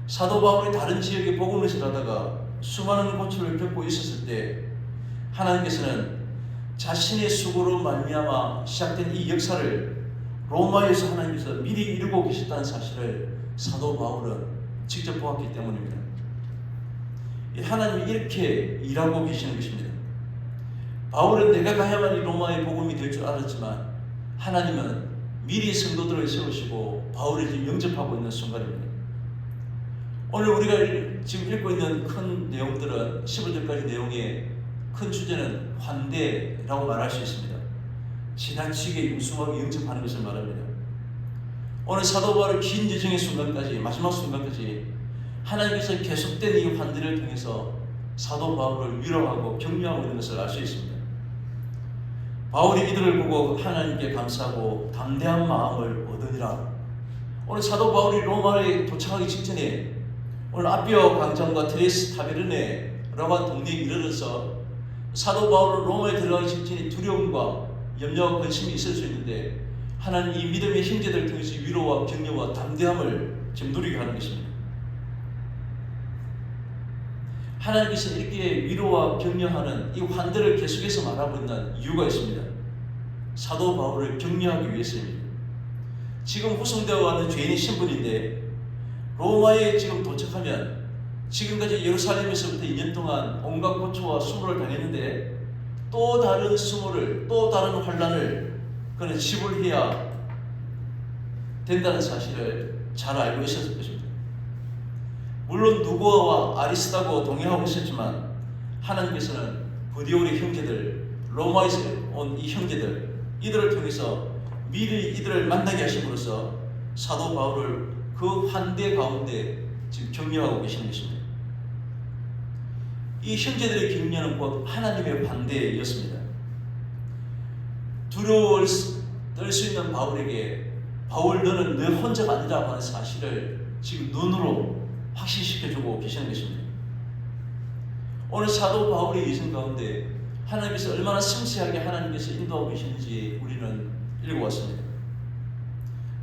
사도 바울이 다른 지역에 복음을 전하다가 수많은 고초를 겪고 있었을 때 하나님께서는 자신의 수고로 말미암아 시작된 이 역사를 로마에서 하나님께서 미리 이루고 계셨다는 사실을 사도 바울은 직접 보았기 때문입니다. 하나님이 이렇게 일하고 계시는 것입니다. 바울은 내가 가야만 이 로마의 복음이 될 줄 알았지만 하나님은 미리 성도들을 세우시고 바울을 지금 영접하고 있는 순간입니다. 오늘 우리가 지금 읽고 있는 큰 내용들은 15절까지 내용의 큰 주제는 환대라고 말할 수 있습니다. 지나치게 융숭하게 영접하는 것을 말합니다. 오늘 사도 바울의 긴 여정의 순간까지, 마지막 순간까지 하나님께서 계속된 이 환대를 통해서 사도 바울을 위로하고 격려하고 있는 것을 알 수 있습니다. 바울이 이들을 보고 하나님께 감사하고 담대한 마음을 얻으니라. 오늘 사도 바울이 로마에 도착하기 직전에 오늘 아비오 광장과 트레이스 타베르네라고 하는 동네에 이르러서 사도 바울은 로마에 들어가기 직전에 두려움과 염려와 근심이 있을 수 있는데 하나님 이 믿음의 형제들을 통해서 위로와 격려와 담대함을 지금 누리게 하는 것입니다. 하나님께서 이렇게 위로와 격려하는 이 환대를 계속해서 말하고 있는 이유가 있습니다. 사도 바울을 격려하기 위해서입니다. 지금 후송되어가는 죄인의 신분인데 로마에 지금 도착하면 지금까지 예루살렘에서부터 2년 동안 온갖 고초와 수모를 당했는데 또 다른 수모를, 또 다른 환난을 그는 지불해야 된다는 사실을 잘 알고 있었을 것입니다. 물론 누고와 아리스다고 동행하고 있었지만 하나님께서는 보디올의 형제들, 로마에서 온 이 형제들, 이들을 통해서 미리 이들을 만나게 하심으로써 사도 바울을 그 환대 가운데 지금 격려하고 계시는 것입니다. 이 형제들의 격려는 곧 하나님의 반대였습니다. 두려움을 떨 수 있는 바울에게 바울 너는 너 혼자가 아니라고 하는 사실을 지금 눈으로 확신시켜주고 계시는 것입니다. 오늘 사도 바울의 이성 가운데 하나님께서 얼마나 섬세하게 하나님께서 인도하고 계시는지 우리는 읽어왔습니다.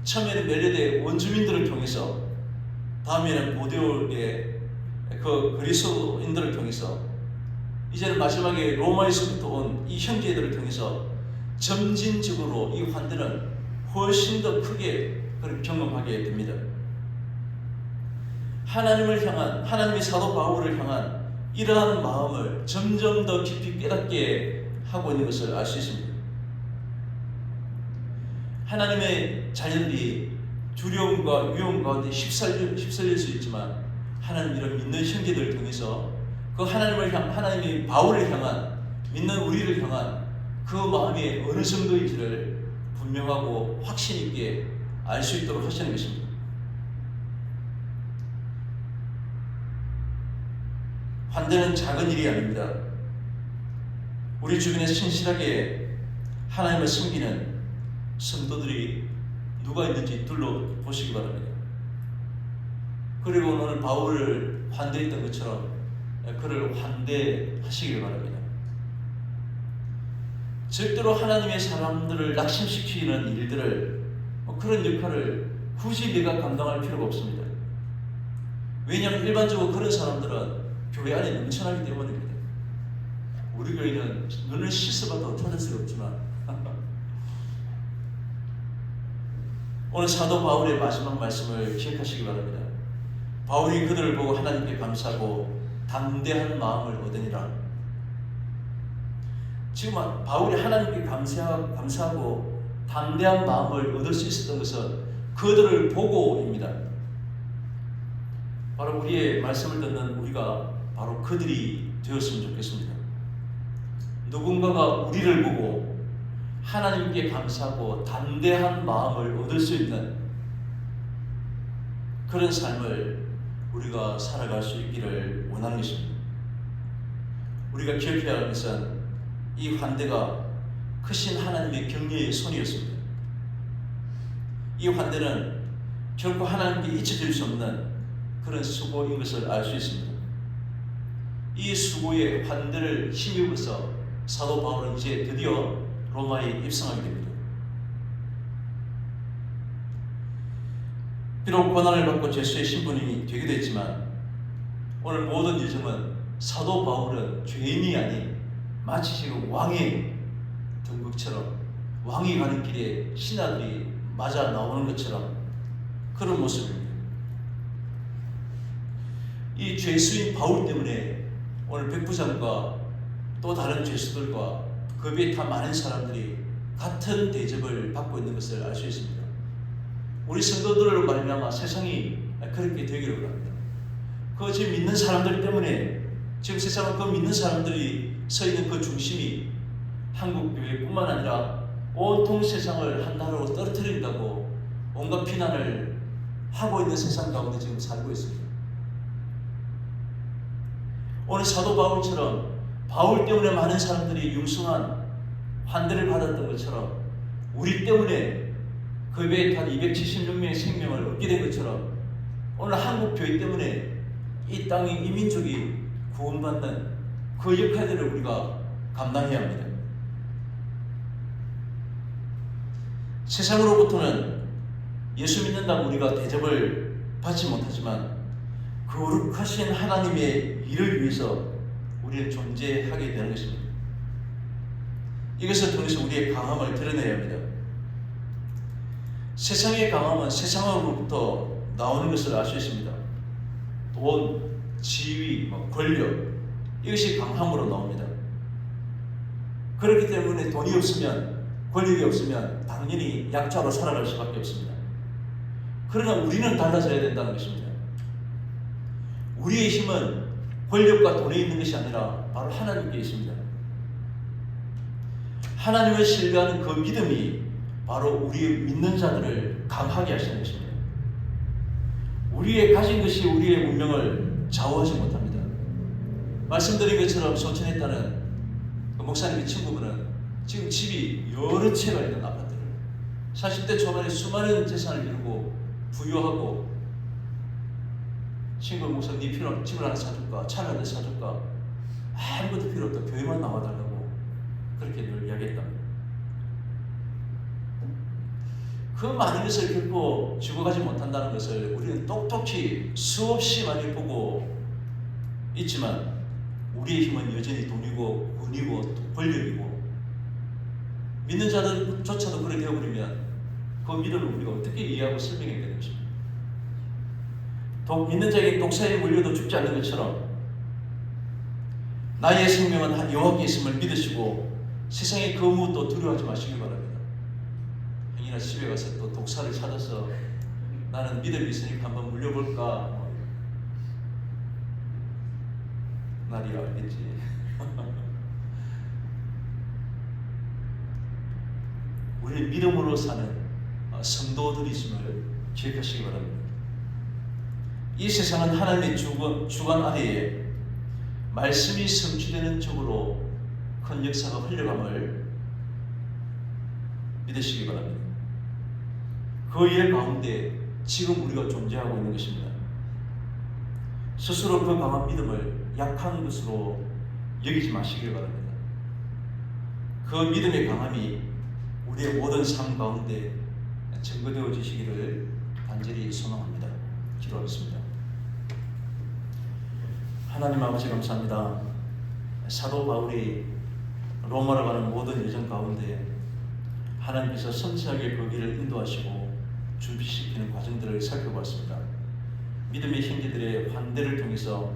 처음에는 멜레대 원주민들을 통해서, 다음에는 보데올의 그 그리스도인들을 통해서, 이제는 마지막에 로마에서부터 온 이 형제들을 통해서 점진적으로 이 환대는 훨씬 더 크게 경험하게 됩니다. 하나님을 향한, 하나님의 사도 바울을 향한 이러한 마음을 점점 더 깊이 깨닫게 하고 있는 것을 알 수 있습니다. 하나님의 자녀들이 두려움과 위험 가운데 휩쓸릴 수 있지만 하나님 이런 믿는 형제들을 통해서 그 하나님의 바울을 향한, 믿는 우리를 향한 그 마음이 어느 정도인지를 분명하고 확신 있게 알 수 있도록 하시는 것입니다. 환대는 작은 일이 아닙니다. 우리 주변에 신실하게 하나님을 섬기는 성도들이 누가 있는지 둘러보시기 바랍니다. 그리고 오늘 바울을 환대했던 것처럼 그를 환대하시길 바랍니다. 절대로 하나님의 사람들을 낙심시키는 일들을, 그런 역할을 굳이 내가 감당할 필요가 없습니다. 왜냐하면 일반적으로 그런 사람들은 교회 안에 넘쳐나기 때문입니다. 우리 교회는 눈을 씻어봐도 찾을 수가 없지만 오늘 사도 바울의 마지막 말씀을 기억하시기 바랍니다. 바울이 그들을 보고 하나님께 감사하고 담대한 마음을 얻으니라. 지금 바울이 하나님께 감사하고 담대한 마음을 얻을 수 있었던 것은 그들을 보고입니다. 바로 우리의 말씀을 듣는 우리가 바로 그들이 되었으면 좋겠습니다. 누군가가 우리를 보고 하나님께 감사하고 담대한 마음을 얻을 수 있는 그런 삶을 우리가 살아갈 수 있기를 원하는 것입니다. 우리가 기억해야 할 것은 이 환대가 크신 하나님의 격려의 손이었습니다. 이 환대는 결코 하나님께 잊혀질 수 없는 그런 수고인 것을 알 수 있습니다. 이 수고의 환대를 힘입어서 사도 바울은 이제 드디어 로마에 입성하게 됩니다. 비록 고난을 받고 죄수의 신분이 되기도 했지만 오늘 모든 일정은 사도 바울은 죄인이 아닌 마치 지금 왕의 등극처럼, 왕이 가는 길에 신하들이 맞아 나오는 것처럼 그런 모습입니다. 이 죄수인 바울 때문에 오늘 백부장과 또 다른 죄수들과 그 외에 다 많은 사람들이 같은 대접을 받고 있는 것을 알 수 있습니다. 우리 성도들로 말미암아 세상이 그렇게 되기를 바랍니다. 그 지금 믿는 사람들 때문에 지금 세상은 그 믿는 사람들이 서 있는 그 중심이 한국 교회뿐만 아니라 온통 세상을 한나라로 떨어뜨린다고 온갖 비난을 하고 있는 세상 가운데 지금 살고 있습니다. 오늘 사도 바울처럼 바울 때문에 많은 사람들이 융숭한 환대를 받았던 것처럼 우리 때문에 그 외에 단 276명의 생명을 얻게 된 것처럼 오늘 한국 교회 때문에 이 땅의 이 민족이 구원받는 그 역할들을 우리가 감당해야 합니다. 세상으로부터는 예수 믿는다고 우리가 대접을 받지 못하지만 거룩하신 하나님의 일을 위해서 우리는 존재하게 되는 것입니다. 이것을 통해서 우리의 강함을 드러내야 합니다. 세상의 강함은 세상으로부터 나오는 것을 알 수 있습니다. 돈, 지위, 권력, 이것이 강함으로 나옵니다. 그렇기 때문에 돈이 없으면, 권력이 없으면 당연히 약자로 살아갈 수밖에 없습니다. 그러나 우리는 달라져야 된다는 것입니다. 우리의 힘은 권력과 돈에 있는 것이 아니라 바로 하나님께 있습니다. 하나님을 신뢰하는 그 믿음이 바로 우리의 믿는 자들을 강하게 하시는 것입니다. 우리의 가진 것이 우리의 운명을 좌우하지 못합니다. 말씀드린 것처럼 소천에 따른 그 목사님의 친구분은 지금 집이 여러 채가 있는 아파트를 40대 초반에 수많은 재산을 이루고 부유하고 친구 목사 네 필요 집을 하나 사줄까? 차를 하나 사줄까? 아무것도 필요 없다. 교회만 나와달라고 그렇게 늘 이야기했답니다. 그 많은 것을 결코 죽어가지 못한다는 것을 우리는 똑똑히 수없이 많이 보고 있지만 우리의 힘은 여전히 돈이고 군이고 권력이고 믿는 자들조차도 그렇게 되어버리면 그 믿음을 우리가 어떻게 이해하고 설명해야 되는 것입니까? 믿는 자에게 독사에 물려도 죽지 않는 것처럼 나의 생명은 여호와께 있음을 믿으시고 세상의 그 무엇도 두려워하지 마시기 바랍니다. 행여나 집에 가서 또 독사를 찾아서 나는 믿음이 있으니까 한번 물려볼까 날이 알겠지. 우리 믿음으로 사는 성도들이심을 기억하시기 바랍니다. 이 세상은 하나님의 주관 아래에 말씀이 성취되는 쪽으로 큰 역사가 흘러감을 믿으시기 바랍니다. 그 일 가운데 지금 우리가 존재하고 있는 것입니다. 스스로 그 강한 믿음을 약한 것으로 여기지 마시길 바랍니다. 그 믿음의 강함이 우리의 모든 삶 가운데 증거되어지시기를 간절히 소망합니다. 기도하겠습니다. 하나님 아버지 감사합니다. 사도 바울이 로마로 가는 모든 여정 가운데 하나님께서 섬세하게 그 길을 인도하시고 준비시키는 과정들을 살펴봤습니다. 믿음의 형제들의 환대를 통해서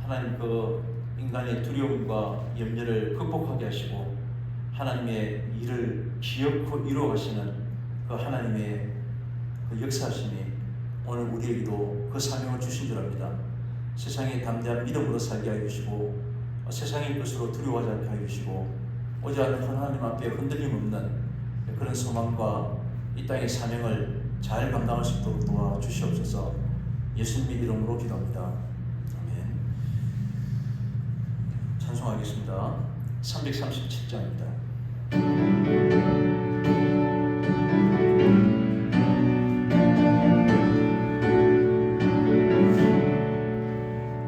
하나님 그 인간의 두려움과 염려를 극복하게 하시고 하나님의 일을 기어코 이루어가시는 그 하나님의 그 역사하심이 오늘 우리에게도 그 사명을 주신 줄 압니다. 세상에 담대한 믿음으로 살게 하여 주시고 세상의 것으로 두려워하지 않게 하여 주시고 오직 하나님 앞에 흔들림 없는 그런 소망과 이 땅의 사명을 잘 감당할 수 있도록 도와주시옵소서. 예수님의 이름으로 기도합니다. 아멘. 찬송하겠습니다. 337장입니다.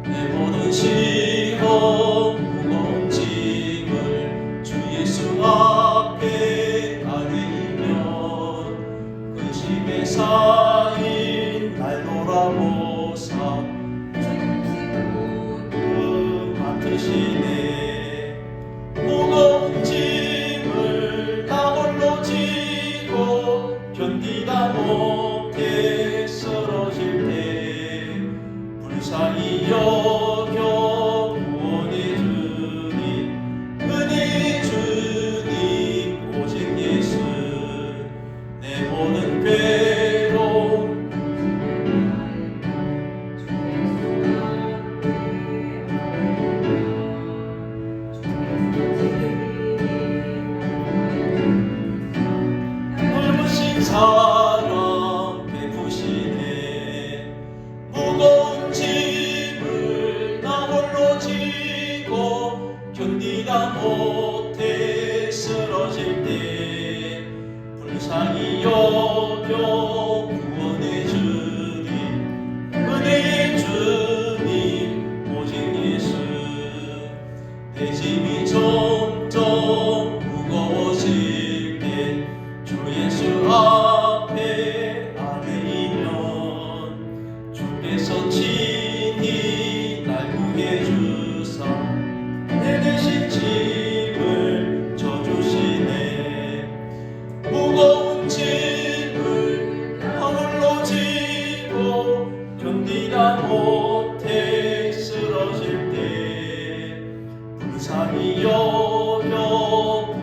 내 모든 시험 무거운 짐을 주 예수 앞에 아뢰이면 그 짐에 쌓인 날 돌아보사 그 맡으시네. 무거운 짐을 나 홀로 지고 견디다 못해 쓰러질 때 불쌍히 여겨 구원해 주님 은혜 주님 오직 예수 내 모든 괴로움 넓으신 사랑 베푸시네. 무거운 짐을 나 홀로 지고 견디다 못해 쓰러질 때 불쌍히 여겨 구원해 주님 은혜 주님 오직 예수 내 짐이 점점 무거워질 때 주 예수 앞에 아뢰이면 주께서 친히 날 구해 주사 내 대신 짐을 져주시네. 무거운 짐을 홀로 지고 견디다 못해 쓰러질 때 불쌍히 여겨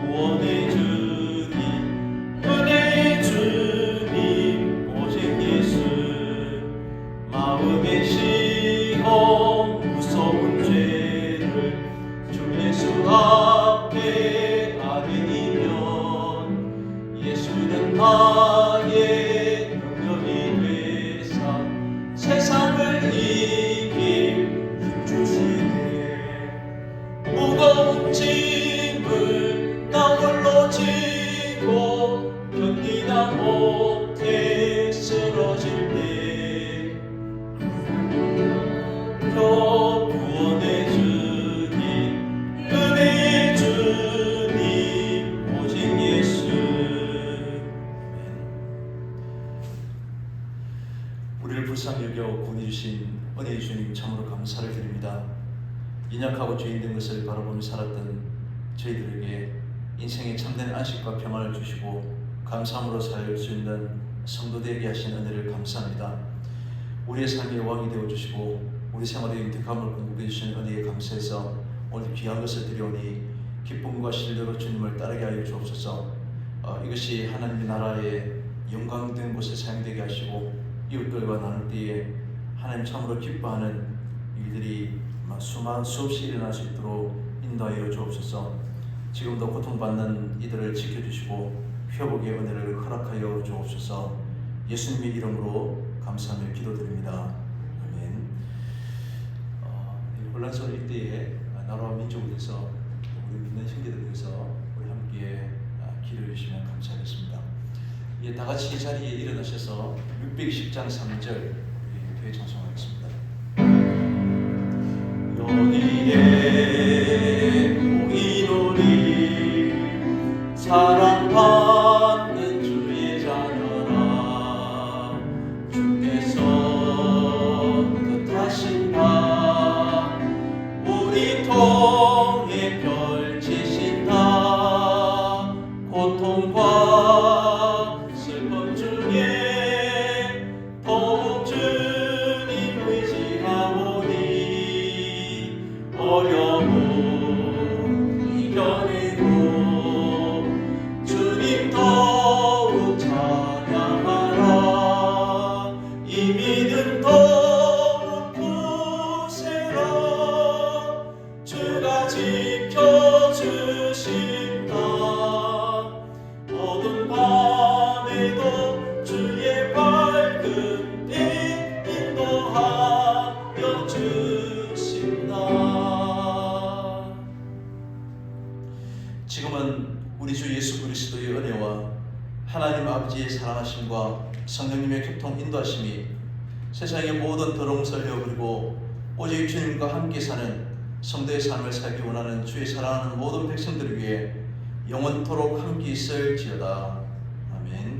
구원해 주님 은혜 주님 오직 예수 마음의 시험 무서운 죄를 주 예수 앞에 아뢰이면 예수는 나의 능력이 되사 세상을 이길 힘 주시네. 짐을 나 홀로 지고 견디다 못해 쓰러질 때 구원의 주님, 은혜의 주님, 오직 예수. 우리를 불쌍히 여겨 구원해 주신 은혜의 주님 참으로 감사를 드립니다. 인약하고 죄인된 것을 바라보며 살았던 저희들에게 인생의 참된 안식과 평안을 주시고 감사함으로 살 수 있는 성도 되게 하신 은혜를 감사합니다. 우리의 삶의 왕이 되어주시고 우리 생활의 윤택함을 공급해 주신 은혜에 감사해서 오늘 귀한 것을 드려오니 기쁨과 신뢰로 주님을 따르게 하여 주옵소서. 이것이 하나님의 나라의 영광된 곳에 사용되게 하시고 이웃들과 나눌 때에 하나님 참으로 기뻐하는 일들이 수없이 일어날 수 있도록 인도하여 주옵소서. 지금도 고통받는 이들을 지켜주시고 회복의 은혜를 허락하여 주옵소서. 예수님의 이름으로 감사하며 기도드립니다. 아멘. 혼란스러운 이때에 나라와 민족을 위해서 우리 믿는 형제들을 위해서 우리 함께 기도해 주시면 감사하겠습니다. 예, 다 같이 이 자리에 일어나셔서 620장 3절 교회 찬송하겠습니다. 여기에 모이노니 사랑받는 주의 자녀라. 주께서 뜻하신다. 우리 통해 펼치신다. 고통과 슬픔 중에 더욱 주님 의지하오니 어려움 이겨내고 주님 더욱 찬양하라. 이 믿음 더욱 굳세라. 주가 지켜주신다. 어두운 밤에도 주의 밝은 빛 인도하여 주신다. 지금은 우리 주 예수 그리스도의 은혜와 하나님 아버지의 사랑하심과 성령님의 교통 인도하심이 세상의 모든 더러운 것을 헤어버리고 오직 주님과 함께 사는 성도의 삶을 살기 원하는 주의 사랑하는 모든 백성들을 위해 영원토록 함께 있을지어다. 아멘.